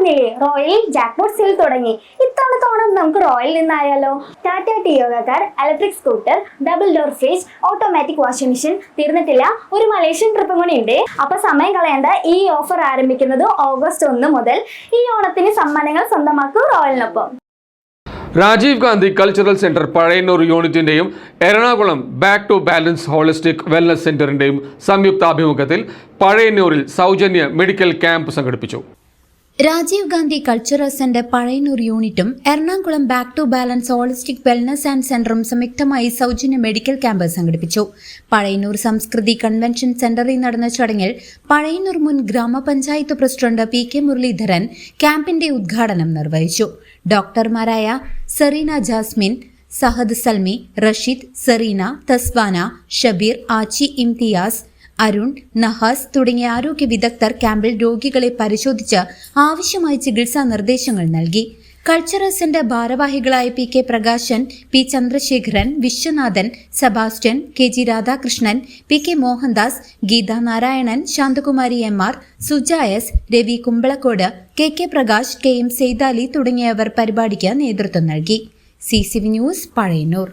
അറിഞ്ഞില്ലേ, royal jackpot sale തുടങ്ങി. ഇത്തവണത്തെ ഓണം നമുക്ക് റോയൽ നിന്നായാലോ? Tata Tiago car, electric scooter, double door fridge, automatic washing machine തീർന്നിട്ടില്ല, ഒരു മലേഷ്യൻ ട്രിപ്പും കൂടി ഉണ്ട്. അപ്പൊ സമയം കളയേണ്ട, ഈ ഓഫർ ആരംഭിക്കുന്നത് ഓഗസ്റ്റ് 1 മുതൽ. ഈ ഓണത്തിന് സമ്മാനങ്ങൾ സ്വന്തമാക്കൂ റോയലിനൊപ്പം. രാജീവ് ഗാന്ധി കൾച്ചറൽ സെന്റർ പഴയന്നൂർ യൂണിറ്റിന്റെയും Ernakulam back to balance holistic wellness സെന്ററിന്റെയും സംയുക്താഭിമുഖ്യത്തിൽ പഴയന്നൂരിൽ സൗജന്യ മെഡിക്കൽ ക്യാമ്പ് സംഘടിപ്പിച്ചു. രാജീവ് ഗാന്ധി കൾച്ചറൽ സെന്റർ പഴയന്നൂർ യൂണിറ്റും Ernakulam back to balance holistic wellness and സെന്ററും സംയുക്തമായി സൗജന്യ മെഡിക്കൽ ക്യാമ്പ് സംഘടിപ്പിച്ചു. പഴയന്നൂർ സംസ്കൃതി കൺവെൻഷൻ സെന്ററിൽ നടന്ന ചടങ്ങിൽ പഴയന്നൂർ മുൻ ഗ്രാമപഞ്ചായത്ത് പ്രസിഡന്റ് PK മുരളീധരൻ ക്യാമ്പിന്റെ ഉദ്ഘാടനം നിർവഹിച്ചു. ഡോക്ടർമാരായ Serena Jasmine, Sahad Salmi, Rasheed, Serena, തസ്വാന, Shabeer, ആച്ചി Imtiaz, Arun, Nahas തുടങ്ങിയ ആരോഗ്യ വിദഗ്ധർ ക്യാമ്പിൽ രോഗികളെ പരിശോധിച്ച് ആവശ്യമായ ചികിത്സാ നിർദ്ദേശങ്ങൾ നൽകി. കൾച്ചറൽ സെന്റർ ഭാരവാഹികളായ PK Prakashan, P Chandrasekharan, Viswanathan, Sebastian, KG Radhakrishnan, PK Mohandas, Geetha Narayanan, Santhakumari MR, Sujayas, Ravi Kumbalakode, KK Prakash, KM Seythali തുടങ്ങിയവർ പരിപാടിക്ക് നേതൃത്വം നൽകി. CCV news, Pazhayannur.